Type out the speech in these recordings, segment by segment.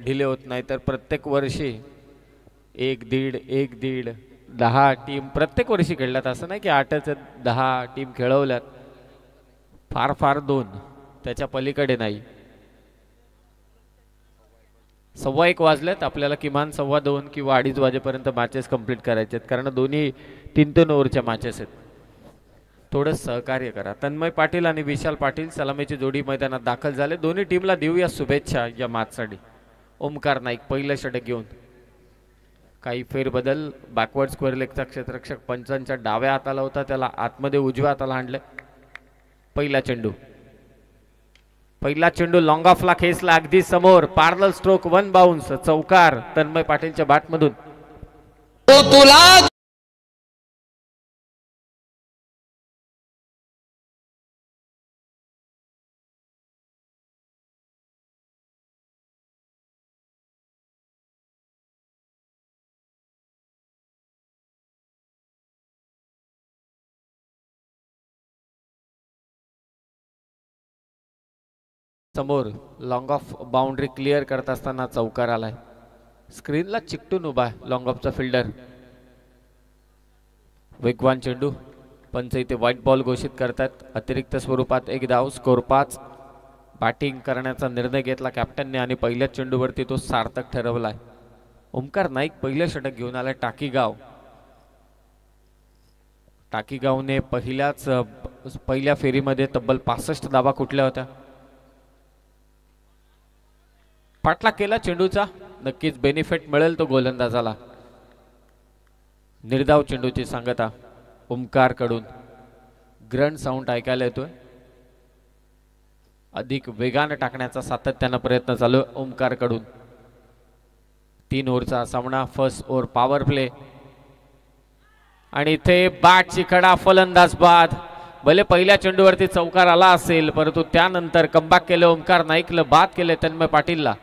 ढिले होत नाही तर प्रत्येक वर्षी 1-1.5 10 टीम प्रत्येक वर्षी खेळल्यात, असं नाही की 8च 10 टीम खेळवल्यात, फार फार 2 त्याच्या पलीकडे नाही. 1:15 वाजलेत, आपल्याला किमान 2:15 किंवा 2:30 वाजेपर्यंत मॅचेस कंप्लीट करायचे आहेत, कारण दोन्ही 3-3 ओव्हरच्या मॅचेस आहेत. थोडं सहकार्य करा. तन्मय पाटील आणि विशाल पाटील सलामीची जोडी मैदानात दाखल झाले. दोन्ही टीमला देऊया शुभेच्छा या मॅचसाठी. ओमकार नाईक पहिलं षटक घेऊन, काही फेरबदल. बॅकवर्ड स्क्वेअर लेगचा क्षेत्ररक्षक पंचांच्या डाव्या हाताला होता, त्याला आतमध्ये उजव्या हाताला आणले. पहिला चेंडू लॉंग ऑफला खेचला, अगदी समोर, पॅरलल स्ट्रोक, 1 बाउन्स, चौकार तन्मय पाटीलच्या बॅटमधून. समोर लॉंग ऑफ बाउंड्री क्लिअर करत असताना चौकार आलाय. स्क्रीनला चिकटून उभा आहे लॉंग ऑफचा फिल्डर. वेगवान चेंडू, पंच इथे व्हाईट बॉल घोषित करतात. अतिरिक्त स्वरूपात 1 धाव, स्कोर 5. बॅटिंग करण्याचा निर्णय घेतला कॅप्टनने आणि पहिल्याच चेंडूवरती तो सार्थक ठरवलाय. ओमकार नाईक पहिलं षटक घेऊन आलाय. टाकीगावने पहिल्या फेरीमध्ये तब्बल 65 धावा कुठल्या होत्या. पाठलाग केला चेंडूचा, नक्कीच बेनिफिट मिळेल तो गोलंदाजाला. निर्धाव चेंडूची सांगता ओमकार कडून. ग्रंट साऊंड ऐकायला येतोय. अधिक वेगाने टाकण्याचा सातत्यानं प्रयत्न चालू ओमकार कडून. 3 ओव्हरचा सामना, फर्स्ट ओव्हर पॉवर प्ले आणि इथे बॅटची कडा, फलंदाज बाद. भले पहिल्या चेंडूवरती चौकार आला असेल, परंतु त्यानंतर कमबॅक केलं ओमकार नाईकला, बाद केले तन्मय पाटीलला.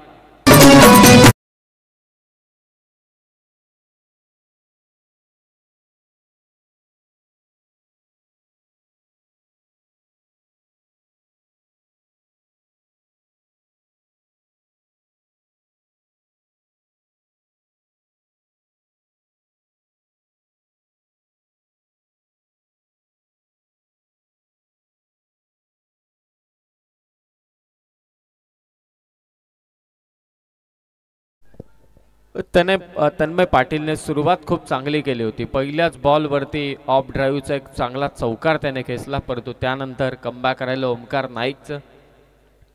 तन्मय पाटीलने सुरुवात खूप चांगली केली होती. पहिल्याच बॉलवरती ऑफ ड्राईव्हचा एक चांगला चौकार त्याने खेचला, परंतु त्यानंतर कमबॅक राहिलं ओमकार नाईकचं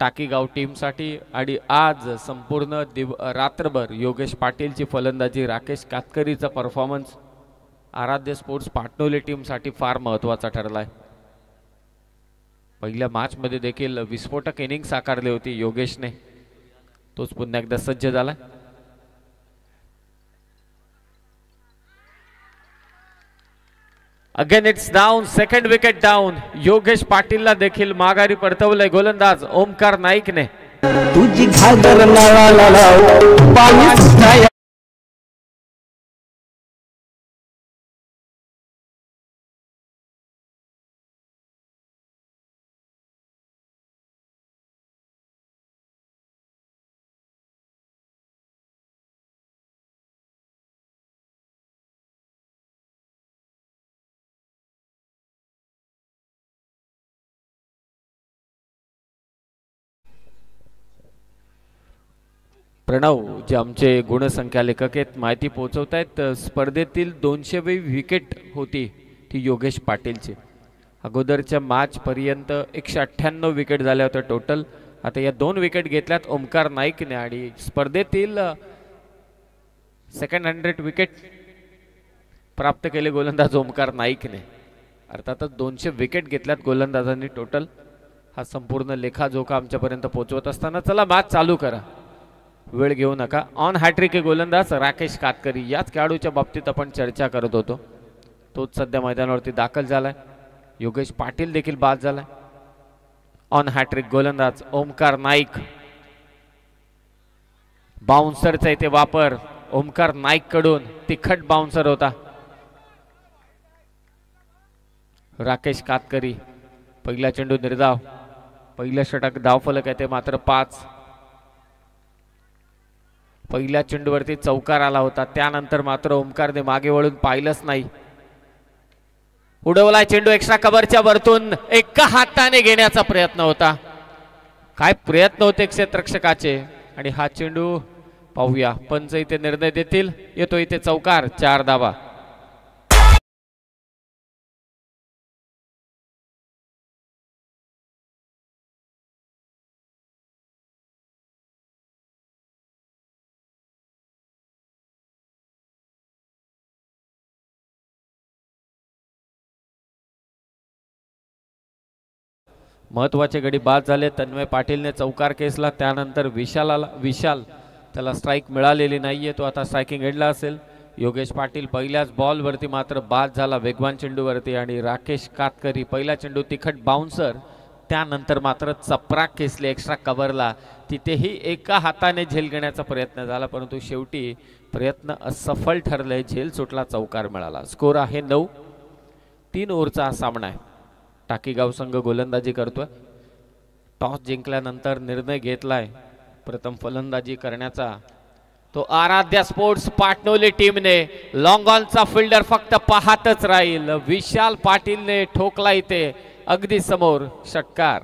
टाकीगाव टीमसाठी. आणि आज संपूर्ण रात्रभर योगेश पाटीलची फलंदाजी, राकेश कातकरीचा परफॉर्मन्स आराध्य स्पोर्ट्स पाटणोली टीमसाठी फार महत्त्वाचा ठरलाय. पहिल्या मॅचमध्ये देखील विस्फोटक इनिंग साकारली होती योगेशने, तोच पुन्हा एकदा सज्ज झाला. Again it's down, second wicket down. Yogesh पाटीलला देखील माघारी परतवलंय गोलंदाज ओमकार नाईकने. तुझी घागर प्रणव जे आमचे गुणसंख्या लेखक आहेत माहिती पोहोचवत आहेत, स्पर्धेतील 200वी विकेट होती ती योगेश पाटीलची. अगोदरच्या मॅच पर्यंत 198 विकेट झाल्या होत्या टोटल. आता या 2 विकेट घेतल्यात ओमकार नाईकने आणि स्पर्धेतील सेकंड 100 विकेट प्राप्त केले गोलंदाज ओमकार नाईकने. अर्थातच 200 विकेट घेतल्यात गोलंदाजांनी टोटल. हा संपूर्ण लेखाजोखा आमच्यापर्यंत पोहोचवत असताना चला मॅच चालू करा, वेळ घेऊ नका. ऑन हॅट्रिक गोलंदाज राकेश कातकरी, याच खेळाडूच्या बाबतीत आपण चर्चा करत होतो, तोच सध्या मैदानावरती दाखल झालाय. योगेश पाटील देखील बाद झालाय. ऑन हॅट्रिक गोलंदाज ओमकार नाईक. बाउन्सरचा इथे वापर ओमकार नाईक कडून, तिखट बाउन्सर होता. राकेश कातकरी पहिला चेंडू निर्धाव, पहिलं षटक धावफलक आहे ते मात्र 5. पहिल्या चेंडूवरती चौकार आला होता, त्यानंतर मात्र ओमकारने मागे वळून पाहिलंच नाही. उडवलाय चेंडू एक्स्ट्रा कव्हरच्या वरतून, एका हाताने घेण्याचा प्रयत्न होता. काय प्रयत्न होते क्षेत्ररक्षकाचे. आणि हा चेंडू पाहूया पंच इथे निर्णय देतील. येतो इथे चौकार, 4 धावा. महत्वाचे गडी बाद झाले. तन्मय पाटीलने चौकार केसला, त्यानंतर विशाल त्याला स्ट्राइक मिळालेली नाहीये, तो आता स्ट्राइकिंग एंडला असेल. योगेश पाटील पहिल्याच बॉलवरती मात्र बाद झाला वेगवान चेंडूवरती. आणि राकेश कातकरी पहिला चेंडू तिखट बाउन्सर, त्यानंतर मात्र चपराक केसले एक्स्ट्रा कव्हरला. तिथेही एका हाताने झेल घेण्याचा प्रयत्न झाला, परंतु शेवटी प्रयत्न असफल ठरले. झेल सुटला, चौकार मिळाला. स्कोर आहे 9. 3 ओव्हरचा हा सामना आहे. टाकीगाव संघ गोलंदाजी करतोय. टॉस जिंकल्यानंतर निर्णय घेतलाय प्रथम फलंदाजी करण्याचा, तो आराध्या स्पोर्ट्स पाटणोली टीमने. लॉंग ऑनचा फिल्डर फक्त पाहतच राहील. विशाल पाटीलने ठोकला इथे अगदी समोर षटकार.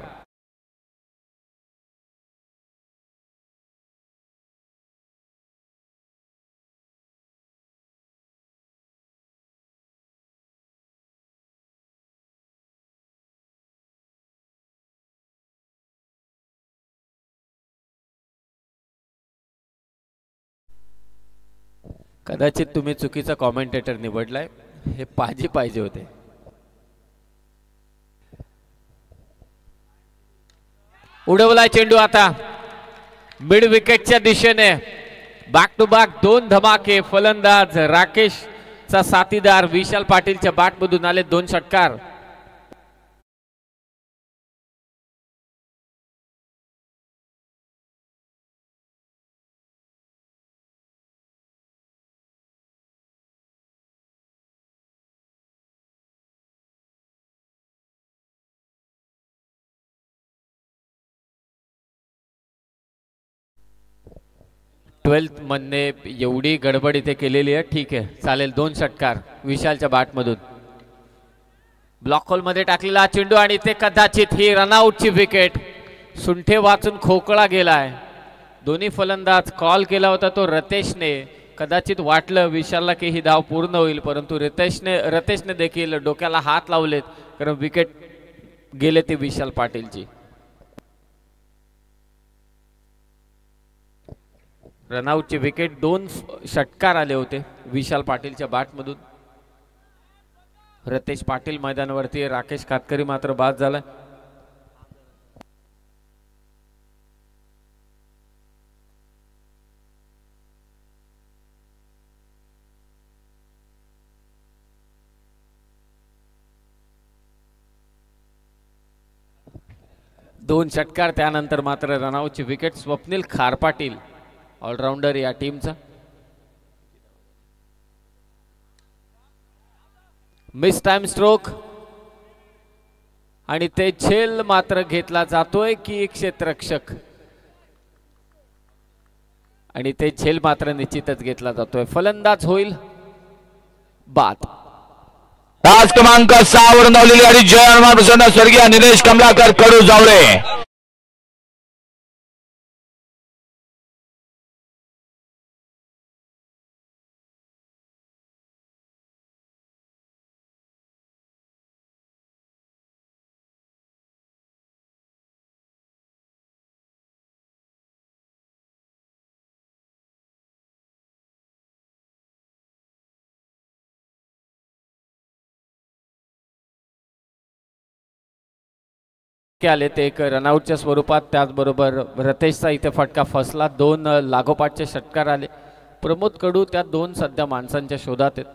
कदाचित तुम्ही चुकीचा कॉमेंटेटर निवडलाय, हे पाहिजे होते. उडवलाय चेंडू आता मिड विकेटच्या दिशेने. बॅक टू बॅक 2 धमाके. फलंदाज राकेशचा साथीदार विशाल पाटीलच्या बॅटमधून आले 2 षटकार. ट्वेल्थ मध्ये एवढी गडबड इथे केलेली आहे, ठीक आहे चालेल. 2 षटकार विशालच्या बॅटमधून. ब्लॉक होल मध्ये टाकलेला चेंडू आणि ते कदाचित ही रनआउटची विकेट. सुंठे वाचून खोकळा गेलाय. दोन्ही फलंदाज कॉल केला होता तो रतेशने. कदाचित वाटलं विशालला की ही धाव पूर्ण होईल, परंतु रतेशने देखील डोक्याला हात लावलेत, कारण विकेट गेले ते विशाल पाटीलची. रनआउटची विकेट. 2 षटकार आले होते विशाल पाटीलच्या बॅटमधून. रतेश पाटील मैदानावरती, राकेश कातकरी मात्र बाद झाला. दोन षटकार, त्यानंतर मात्र रनआउटची विकेट. स्वप्नील खार पाटील ऑलराउंडर या टीमचा. मिस टाइम स्ट्रोक आणि ते झेल मात्र घेतला जातोय की क्षेत्ररक्षक, आणि ते झेल मात्र निश्चितच घेतला जातोय. फलंदाज होईल बाद. तास क्रमांक 6 वर नोंदवलेली आणि जय हनुमान प्रसन्न स्वर्गीय निलेश कमलाकर कडू जावळे. आले ते एक रनआउटच्या स्वरूपात. त्याचबरोबर रतेशचा इथे फटका फसला. 2 लागोपाठचे षटकार आले. प्रमोद कडू त्या 2 सध्या माणसांच्या शोधात आहेत.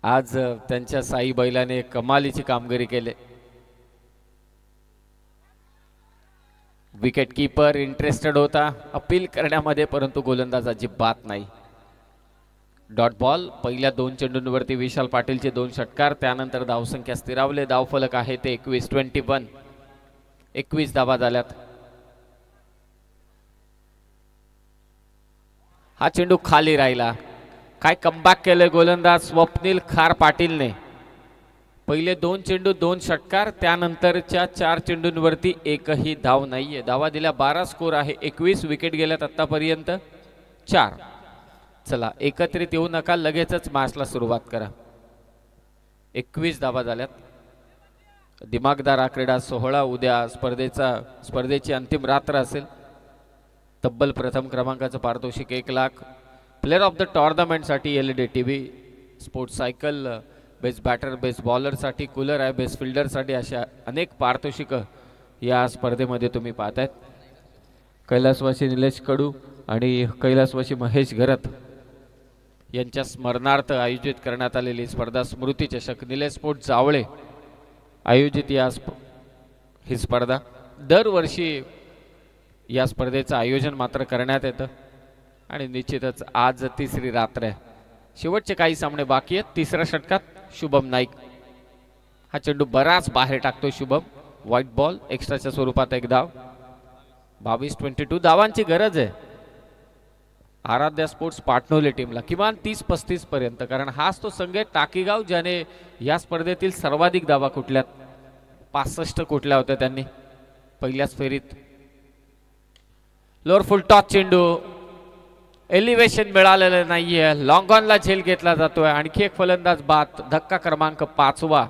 आज त्यांच्या साई बैलाने कमालीची कामगिरी केली. विकेट कीपर इंटरेस्टेड होता अपील करण्यामध्ये, परंतु गोलंदाज अजिबात नाही. Dot ball. पहिल्या 2 चेंडूंवरती विशाल पाटीलचे 2 षटकार. त्यानंतर धावसंख्या स्थिरावले. धावफलक आहे ते 21. 21 धावा झाल्यात. हा चेंडू खाली राहिला. काय कमबॅक केले गोलंदाज स्वप्नील खार पाटीलने. पहिले 2 चेंडू 2 षटकार, त्यानंतरच्या 4 चेंडूंवरती एकही धाव नाहीये. धावा दिल्या 12, स्कोर आहे 21. विकेट गेल्यात आतापर्यंत 4. चला एकत्रित येऊ नका, लगेचच मॅचला सुरुवात करा. 21 धावा झाल्यात. दिमागदार हा क्रीडा सोहळा उद्या स्पर्धेची अंतिम रात्र असेल. तब्बल प्रथम क्रमांकाचं पारितोषिक 1 लाख. प्लेअर ऑफ द टॉर्नामेंटसाठी LED TV, sports cycle, best batter best बॉलरसाठी कूलर आहे, बेस्ट फिल्डरसाठी अशा अनेक पारितोषिकं या स्पर्धेमध्ये तुम्ही पाहतायत. कैलासवासी निलेश कडू आणि कैलासवासी महेश घरत यांच्या स्मरणार्थ आयोजित करण्यात आलेली स्पर्धा स्मृती चषक निलेश स्पोर्ट्स जावळे आयोजित ही स्पर्धा. दरवर्षी या स्पर्धेचं आयोजन मात्र करण्यात येतं आणि निश्चितच आज तिसरी रात्र आहे. शेवटचे काही सामने बाकी आहेत. तिसऱ्या षटकात शुभम नाईक हा चेंडू बराच बाहेर टाकतो. शुभम व्हाईट बॉल, एक्स्ट्राच्या स्वरूपात 1 धाव. 22-22 धावांची गरज आहे आराध्या स्पोर्ट्स पाटणोले टीमला, किमान 30-35 पर्यंत, कारण हाच तो संघ टाकीगाव ज्याने या स्पर्धेतील सर्वाधिक धावा कुठल्यात 65 कुठल्या होत्या त्यांनी पहिल्याच फेरीत. लोअर फुल टॉस चेंडू, एलिव्हेशन मिळालेलं नाहीये. लॉंग ऑनला झेल घेतला जातोय. आणखी एक फलंदाज बाद. धक्का क्रमांक 5वा.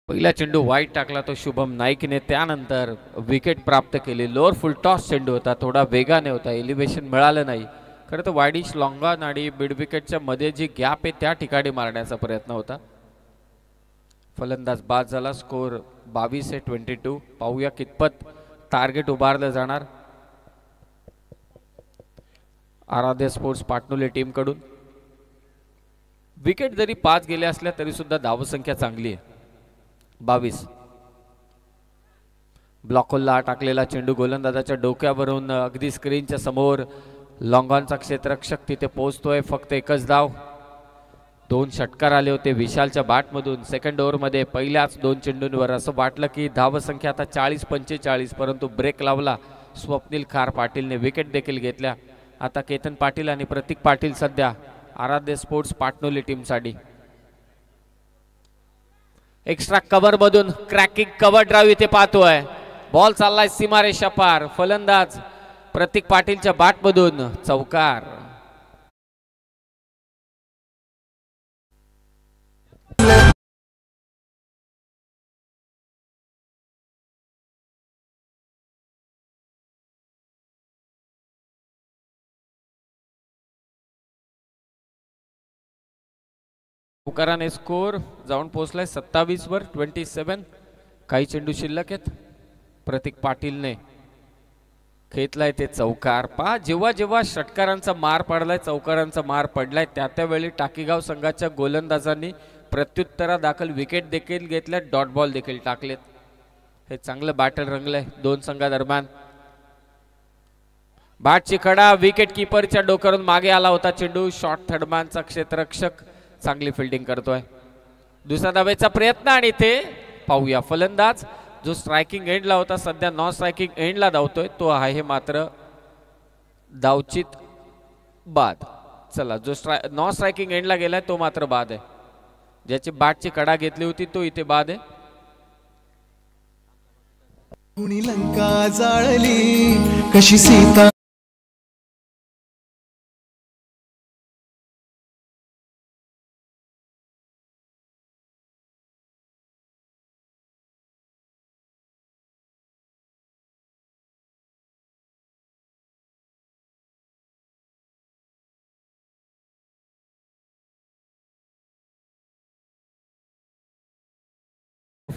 पहिला चेंडू वाईट टाकला तो शुभम नाईकने, त्यानंतर विकेट प्राप्त केली. लोअर फुल टॉस चेंडू होता, थोडा वेगाने होता, एलिव्हेशन मिळालं नाही. खरं तर वाईडिश लॉंग ऑन आणि मिड विकेटच्या मध्ये जी गॅप आहे त्या ठिकाणी मारण्याचा प्रयत्न होता. फलंदाज बाद झाला. स्कोर 22-22. पाहूया कितपत टार्गेट उभारलं जाणार आराध्य स्पोर्ट्स पाटणोले टीम कडून. विकेट जरी 5 गेले असल्या तरी सुद्धा धावसंख्या चांगली आहे 22. ब्लॉकहोलला टाकलेला चेंडू गोलंदाजाच्या डोक्यावरून अगदी स्क्रीनच्या समोर लॉंग ऑनचा क्षेत्ररक्षक तिथे पोहोचतोय. फक्त 1च धाव. 2 षटकार आले होते विशालच्या बॅटमधून सेकंड ओव्हरमध्ये. पहिल्याच 2 चेंडूंवर असं वाटलं की धावसंख्या आता 40-45, परंतु ब्रेक लावला स्वप्नील खार पाटीलने. विकेट देखील घेतल्या. आता केतन पाटील आणि प्रतीक पाटील सध्या आराध्य स्पोर्ट्स पाटणोली टीमसाठी. एक्स्ट्रा कव्हर मधून क्रॅकिंग कव्हर ड्राईव्ह इथे पाहतोय. बॉल चाललाय सीमारेषा पार. फलंदाज प्रतीक पाटीलच्या बॅटमधून चौकार. चौकाराने स्कोर जाऊन पोहोचलाय 27 वर 27. काही चेंडू शिल्लक आहेत. प्रतीक पाटीलने खेचलाय ते चौकार. पहा जेव्हा जेव्हा षटकारांचा मार पडलाय, चौकारांचा मार पडलाय, त्यावेळी टाकीगाव संघाच्या गोलंदाजांनी प्रत्युत्तरादाखल विकेट देखील घेतल्या, डॉट बॉल देखील टाकलेत. हे चांगलं बॅटल रंगलंय 2 संघादरम्यान. बॅटची कडा, विकेट किपरच्या डोक्यावरून मागे आला होता चेंडू. शॉर्ट थर्डमॅनचा क्षेत्ररक्षक चांगली फिल्डिंग करतोय. दुसरा धावेचा प्रयत्न आणि ते पाहूया. फलंदाज जो स्ट्रायकिंग एंडला होता सध्या नॉन स्ट्रायकिंग एंडला धावतोय, तो आहे मात्र धावचित बाद. चला जो नॉन स्ट्रायकिंग एंडला गेलाय तो मात्र बाद आहे. ज्याची बॅटची कडा घेतली होती तो इथे बाद आहे. लंका जाळली कशी सीता.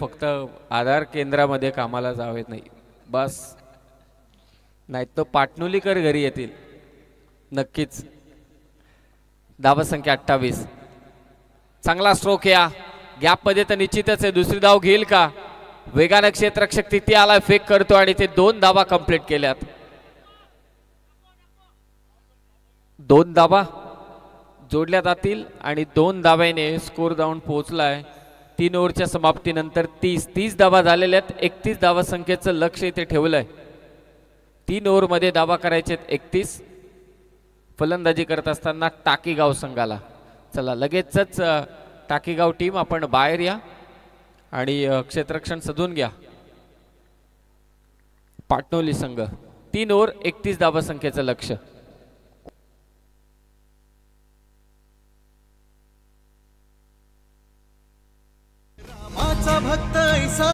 फक्त आधार केंद्रामध्ये कामाला जावेत नाही बस, नाही तो पाटणुलीकर घरी येतील नक्कीच. धावा संख्या 28. चांगला स्ट्रोक या गॅपमध्ये तर निश्चितच आहे. दुसरी धाव घेईल का? वेगानं क्षेत्ररक्षक तिथे आलाय, फेक करतो आणि ते 2 धावा कंप्लीट केल्यात. 2 धावा जोडल्या जातील आणि 2 धाव्याने स्कोर जाऊन पोहोचलाय. 3 ओव्हरच्या समाप्तीनंतर 30 धावा झालेल्या आहेत. 31 धावा संख्येचं लक्ष इथे ठेवलंय. 3 ओव्हरमध्ये धावा करायचे 31. फलंदाजी करत असताना टाकीगाव संघाला. चला लगेचच टाकीगाव टीम आपण बाहेर या आणि क्षेत्ररक्षण सजून घ्या. पाटणोली संघ 3 ओव्हर 31 धावा संख्येचं लक्ष. रामाचा भक्त ऐसा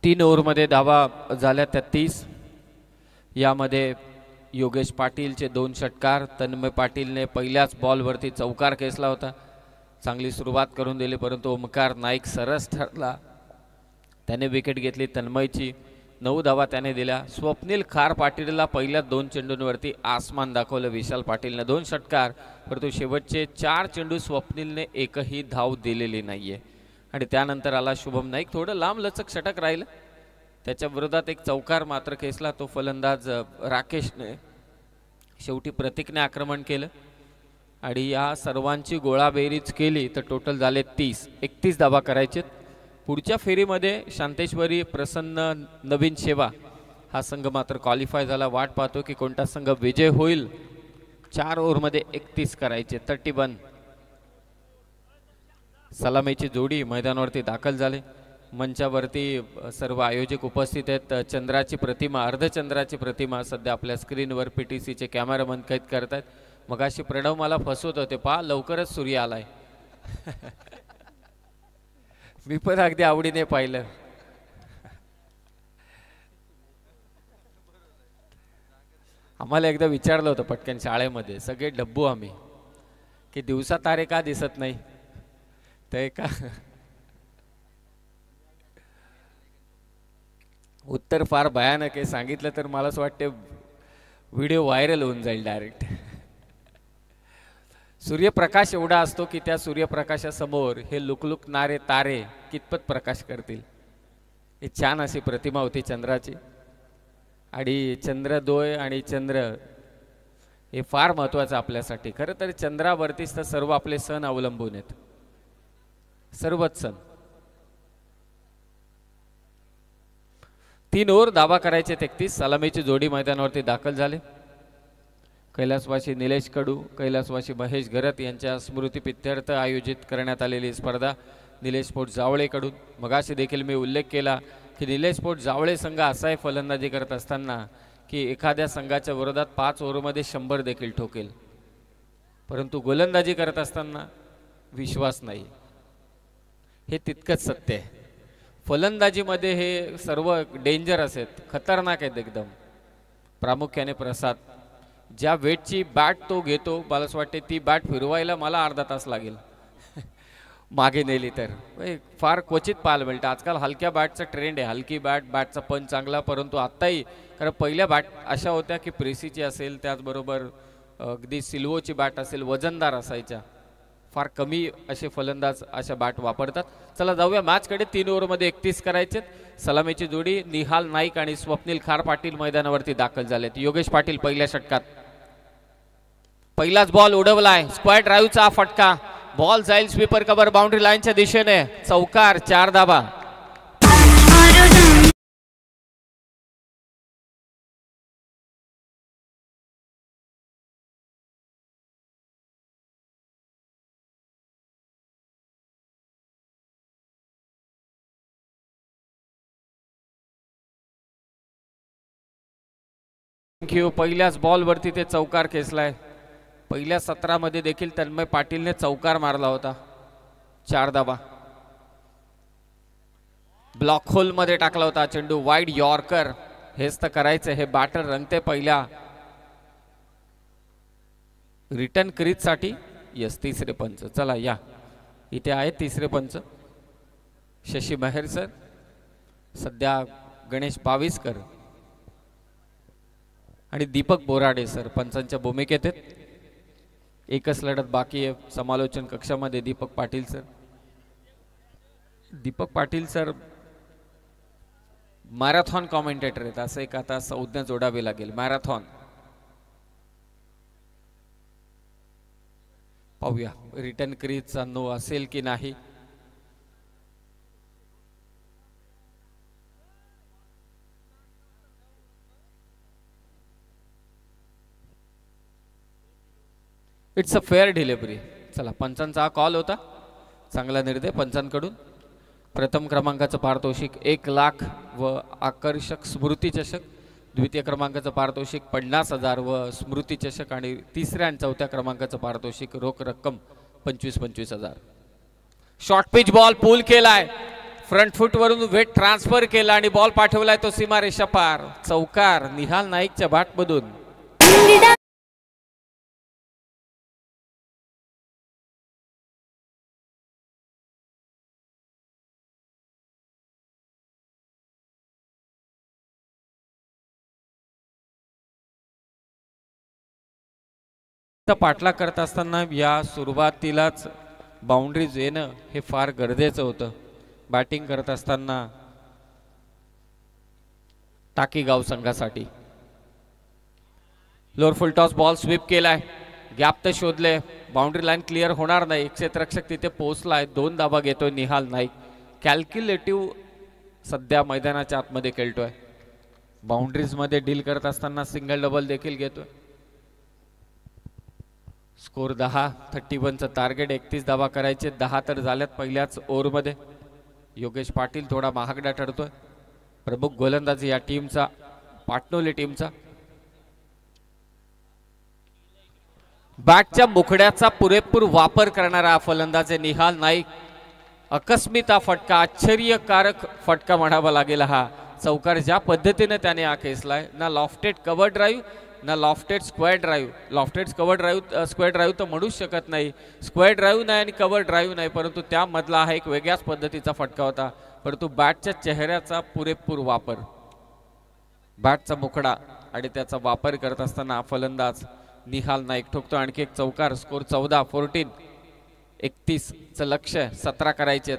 3 ओव्हरमध्ये धावा झाल्या 33. यामध्ये योगेश पाटीलचे 2 षटकार. तन्मय पाटीलने पहिल्याच बॉलवरती चौकार खेचला होता. चांगली सुरुवात करून दिली परंतु ओमकार नाईक सरस ठरला. त्याने विकेट घेतली तन्मयची. 9 धावा त्याने दिल्या. स्वप्नील खार पाटीलला पहिल्या 2 चेंडूंवरती आसमान दाखवलं विशाल पाटीलने. 2 षटकार परंतु शेवटचे 4 चेंडू स्वप्नीलने एकही धाव दिलेली नाहीये. आणि त्यानंतर आला शुभम नाईक. थोडं लांब लचक षटक राहिलं. त्याच्या विरोधात एक चौकार मात्र खेचला तो फलंदाज राकेशने. शेवटी प्रतीकने आक्रमण केलं आणि या सर्वांची गोळाबेरीज केली तर टोटल झाले 30. 31 धावा करायचे. पुढच्या फेरीमध्ये शांतेश्वरी प्रसन्न नवीन सेवा हा संघ मात्र क्वालिफाय झाला. वाट पाहतो की कोणता संघ विजय होईल. 4 ओव्हरमध्ये 31 करायचे. 31. सलामीची जोडी मैदानावरती दाखल झाले. मंचावरती सर्व आयोजक उपस्थित आहेत. चंद्राची प्रतिमा, अर्धचंद्राची प्रतिमा सध्या आपल्या स्क्रीनवर PTCचे कॅमेरामन कैद करत आहेत. मगाशी प्रणव मला फसवत होते, पहा लवकरच सूर्य आलाय. मी पण अगदी आवडीने पाहिलं. आम्हाला एकदा विचारलं होतं पटकन शाळेमध्ये सगळे डब्बू आम्ही की दिवसा तारे का दिसत नाही. ते का उत्तर फार भयानक आहे. सांगितलं तर मला असं वाटते व्हिडिओ व्हायरल होऊन जाईल डायरेक्ट. सूर्यप्रकाश एवढा असतो की त्या सूर्यप्रकाशासमोर हे लुकलुकणारे तारे कितपत प्रकाश करतील. ही छान अशी प्रतिमा होती चंद्राची. आणि चंद्रोदय आणि चंद्र हे फार महत्त्वाचं आपल्यासाठी. खरं तर चंद्रावरतीच तर सर्व आपले सण अवलंबून आहेत. सर्वच सण. 3 ओव्हर धावा करायचे 31. सलामीची जोडी मैदानावरती दाखल झाले. कैलासवासी निलेश कडू, कैलासवासी महेश घरत यांच्या स्मृतीप्रित्यर्थ आयोजित करण्यात आलेली स्पर्धा निलेश पोट जावळेकडून. मगाशी देखील मी उल्लेख केला की निलेश पोट जावळे संघ असाही फलंदाजी करत असताना की एखाद्या संघाच्या विरोधात 5 ओव्हरमध्ये 100 देखील ठोकेल, परंतु गोलंदाजी करत असताना विश्वास नाही. हे तितकंच सत्य आहे. फलंदाजीमध्ये हे सर्व डेंजरस आहेत, खतरनाक आहेत एकदम. प्रामुख्याने प्रसाद, ज्या वेटची बॅट तो घेतो मला असं वाटते ती बॅट फिरवायला मला अर्धा तास लागेल मागे नेली तर. फार क्वचित पाहायला मिळतं. आजकाल हलक्या बॅटचा ट्रेंड आहे. हलकी बॅट, बॅटचा पंच चांगला. परंतु आत्ताही कारण पहिल्या बॅट अशा होत्या की प्रेसीची असेल, त्याचबरोबर अगदी सिल्वोची बॅट असेल, वजनदार असायच्या. फार कमी असे फलंदाज अशा बॅट वापरतात. चला जाऊया मॅचकडे. 3 ओव्हरमध्ये 31 करायचे. सलामीची जोडी निहाल नाईक आणि स्वप्नील खार पाटील मैदानावरती दाखल झालेत. योगेश पाटील पहिल्या षटकात. पहिलाच बॉल उडवलाय. स्क्वेअर ड्राईव्हचा फटका. बॉल जाईल स्वीपर कव्हर बाउंड्री लाईनच्या दिशेने. चौकार. 4 धावा. थँक्यू. पहिल्याच बॉल वरती ते चौकार खेचलाय. पहिल्या सत्रामध्ये देखील तन्मय पाटीलने चौकार मारला होता. 4 धावा. ब्लॉक होल मध्ये टाकला होता चेंडू. Wide yorker. हेच तर करायचं. हे बॅटर रंगते पहिल्या रिटर्न क्रीज साठी. यस, तिसरे पंच. चला या, इथे आहे तिसरे पंच. शशी मेहर सर, सध्या गणेश बाविस्कर आणि दीपक बोराडे सर पंचांच्या भूमिकेत आहेत. एकच लढत बाकी आहे समालोचन कक्षामध्ये. Deepak Patil sir. Deepak Patil sir marathon commentator आहेत. असं एक आता संज्ञा जोडावी लागेल. मॅरेथॉन. पाहूया रिटर्न क्रीजचा नो असेल की नाही. It's a fair delivery. चला, पंचांचा हा कॉल होता. चांगला निर्णय पंचांकडून. प्रथम क्रमांकाचं पारितोषिक 1 लाख व आकर्षक स्मृती चषक. द्वितीय क्रमांकाचं पारितोषिक 50,000 व स्मृती चषक. आणि तिसऱ्या आणि चौथ्या क्रमांकाचं पारितोषिक रोख रक्कम 25,000. शॉर्ट पिच बॉल पूल केलाय. फ्रंट फूट वरून वेट ट्रान्सफर केला आणि बॉल पाठवलाय तो सीमारेषा पार. चौकार निहाल नाईकच्या बॅटमधून. पाठलाग करत असताना या सुरुवातीलाच बाउंड्रीज येणं हे फार गरजेचं होतं. बॅटिंग करत असताना टाकीगाव संघासाठी. Lower full toss ball sweep केलाय. गॅप तर शोधले. बाउंड्री लाईन क्लिअर होणार नाही. क्षेत्ररक्षक तिथे पोहोचलाय. 2 धावा घेतोय निहाल नाईक. कॅल्क्युलेटिव्ह सध्या मैदानाच्या आतमध्ये खेळतोय. बाउंड्रीज मध्ये डील करत असताना सिंगल डबल देखील घेतोय. स्कोर 10. 31चं टार्गेट. 31 धावा करायचे. 10 तर झाल्यात पहिल्याच ओव्हरमध्ये. योगेश पाटील थोडा महागडा ठरतोय. प्रमुख गोलंदाजी या टीमचा, पाटणोली टीमचा. बॅटच्या मुखड्याचा पुरेपूर वापर करणारा फलंदाज निहाल नाईक. आकस्मिक फटका, आश्चर्यकारक फटका म्हणावा लागेल हा. चौकार ज्या पद्धतीने त्याने हा खेचलाय. ना लॉफ्टेड कव्हर ड्राईव्ह, ना lofted square drive. Lofted cover drive, square drive तर म्हणूच शकत नाही. स्क्वेअर ड्राईव्ह नाही आणि कव्हर ड्राईव्ह नाही, परंतु त्यामधला हा एक वेगळ्याच पद्धतीचा फटका होता. परंतु बॅटच्या चेहऱ्याचा पुरेपूर वापर, बॅटचा मुखडा आणि त्याचा वापर करत असताना फलंदाज निहाल नाईक ठोकतो. आणखी एक चौकार. स्कोर 14. 14. 31चं लक्ष्य 17 करायचे.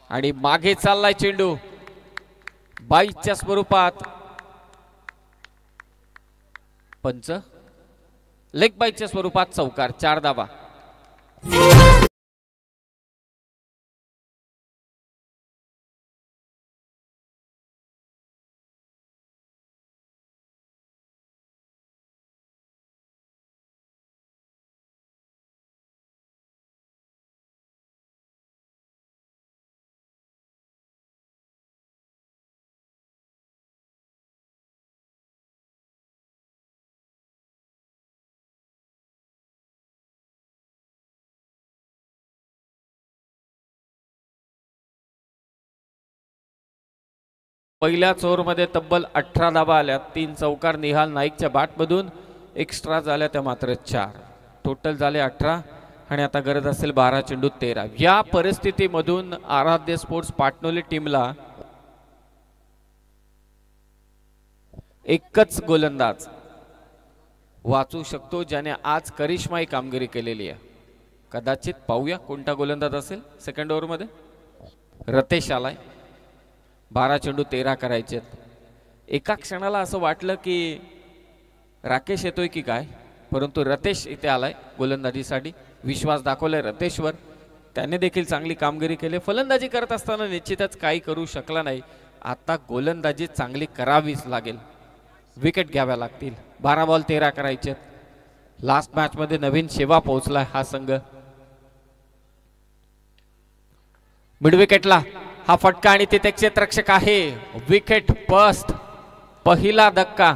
आणि मागे चाललाय चेंडू 22च्या स्वरूपात. पंच लेग बाईच्या स्वरूपात चौकार. 4 धावा. पहिल्याच ओव्हरमध्ये तब्बल 18 धावा आल्या. 3 चौकार निहाल नाईकच्या बॅटमधून. एक्स्ट्रा झाल्या त्या मात्र 4. टोटल झाले 18 आणि आता गरज असेल 12 चेंडू 13. या परिस्थितीमधून आराध्य स्पोर्ट्स पाटणोली टीमला एकच गोलंदाज वाचू शकतो ज्याने आज करिश्माई कामगिरी केलेली आहे. कदाचित पाहूया कोणता गोलंदाज असेल. सेकंड ओव्हरमध्ये रतेश आलाय. 12 चेंडू 13 करायचे. एका क्षणाला असं वाटलं की राकेश येतोय की काय, परंतु रतेश इथे आलाय गोलंदाजीसाठी. विश्वास दाखवलाय रतेशवर. त्याने देखील चांगली कामगिरी केली. फलंदाजी करत असताना निश्चितच काही करू शकला नाही. आता गोलंदाजी चांगली करावीच लागेल. विकेट घ्याव्या लागतील. 12 बॉल 13 करायचे. लास्ट मॅच मध्ये नवीन शेवा पोहोचलाय हा संघ. मिड विकेटला हा फटका आणि तिथे क्षेत्ररक्षक आहे. Wicket first. पहिला धक्का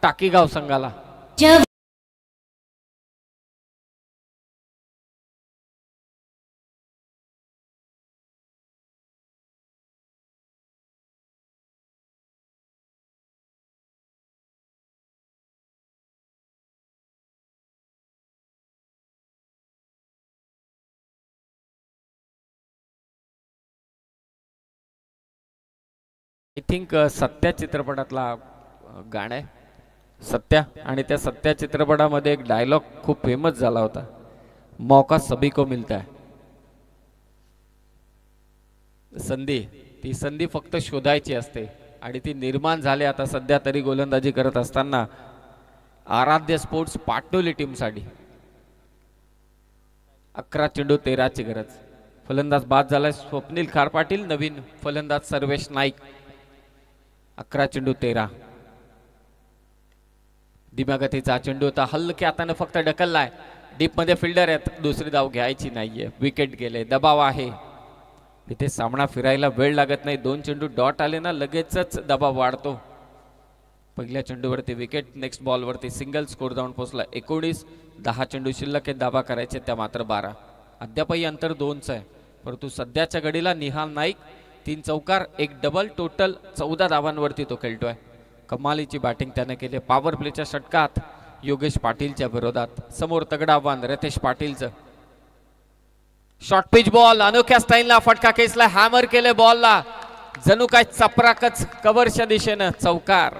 टाकीगाव संघाला. आय थिंक सत्या चित्रपटातला गाणं आहे सत्या, आणि त्या सत्या चित्रपटामध्ये एक डायलॉग खूप फेमस झाला होता, मौका सभी को मिलता है. संधी, ती संधी फक्त शोधायची असते आणि ती निर्माण झाली आता सध्या तरी गोलंदाजी करत असताना आराध्य स्पोर्ट्स पाटोली टीमसाठी. 11 चेंडू 13 ची गरज. फलंदाज बाद झालाय स्वप्नील खार पाटील, नवीन फलंदाज सर्वेश नाईक. 11 चेंडू 13. धीम्या गतीचा चेंडू होता, हलक्या हाताने फक्त ढकललाय. डीप मध्ये फिल्डर आहेत, दुसरी धाव घ्यायची नाहीये. विकेट गेले, दबाव आहे. इथे सामना फिरायला वेळ लागत नाही. 2 चेंडू डॉट आले ना लगेचच दबाव वाढतो. पहिल्या चेंडूवरती विकेट, नेक्स्ट बॉलवरती सिंगल. स्कोर जाऊन पोहोचला 19. 10 चेंडू शिल्लक आहेत, धाबा करायचे त्या मात्र 12. अद्यापही अंतर 2च आहे, परंतु सध्याच्या घडीला निहाल नाईक 3 चौकार 1 डबल, टोटल 14 धावांवरती तो खेळतोय. कमालीची बॅटिंग त्याने केली. पॉवर प्लेच्या षटकात योगेश पाटीलच्या विरोधात. समोर तगडा आव्हान रतेश पाटीलचं. शॉर्ट पिच बॉल, अनोख्या स्टाईलला फटका खेचला, हॅमर केले बॉलला, जणू काय चपराकच कव्हरच्या दिशेनं. चौकार.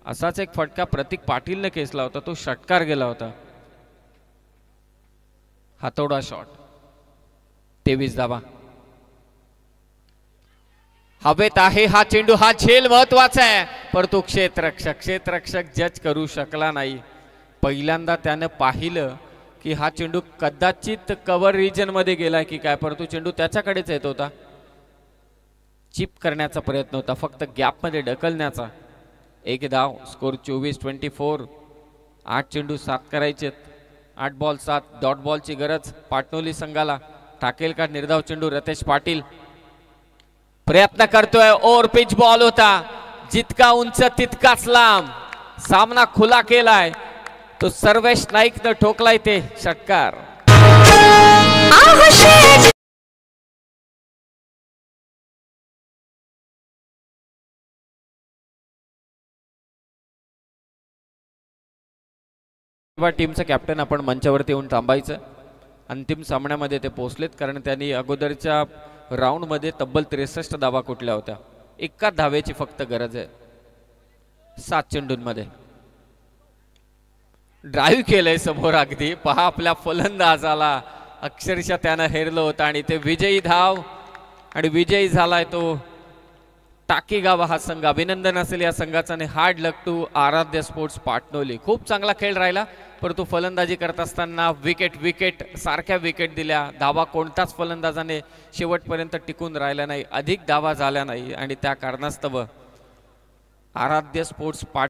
असाच एक फटका प्रतीक पाटीलने खेचला होता, तो षटकार गेला होता. हातोडा शॉट. 23 धावा. हवेत आहे हा चेंडू, हा झेल महत्वाचा आहे, परंतु क्षेत्ररक्षक जज करू शकला नाही. पहिल्यांदा त्याने पाहिलं की हा चेंडू कदाचित कव्हर रिजन मध्ये गेलाय की काय, परंतु चेंडू त्याच्याकडेच येत होता. चिप करण्याचा प्रयत्न होता, फक्त गॅप मध्ये ढकलण्याचा. 1 धाव. स्कोर 24-24. 8 चेंडू 7 करायचे. 8 बॉल 7. डॉट बॉलची गरज पाटणोली संघाला. टाकेल का निर्धाव चेंडू रतेश पाटील प्रयत्न करतोय. ओव्हर पिच बॉल होता, जितका उंच तितकाच लांब. सामना खुला केलाय, तो सर्वेश नाईकनं ठोकलाय ते षटकार. टीमचं कॅप्टन आपण मंचावरती येऊन थांबायचं. अंतिम सामन्यामध्ये ते पोहोचलेत, कारण त्यांनी अगोदरच्या राऊंड मध्ये तब्बल 63 धावा कुठल्या होत्या. 1 धावेची फक्त गरज आहे 7 चेंडूंमध्ये. ड्राईव्ह केलंय समोर, अगदी पहा आपल्या फलंदाजाला अक्षरशः त्यानं हेरलं होतं आणि ते विजयी धाव, आणि विजयी झालाय तो टाकीगाव हा संघ. अभिनंदन असेल या संघाचा. आणि हार्ड लक टू आराध्य स्पोर्ट्स पाटणोली. खूप चांगला खेळ राहिला, परंतु फलंदाजी करत असताना विकेट सारख्या विकेट दिल्या. धावा कोणताच फलंदाजाने शेवटपर्यंत टिकून राहिला नाही, अधिक धावा झाल्या नाही, आणि त्या कारणास्तव आराध्य स्पोर्ट्स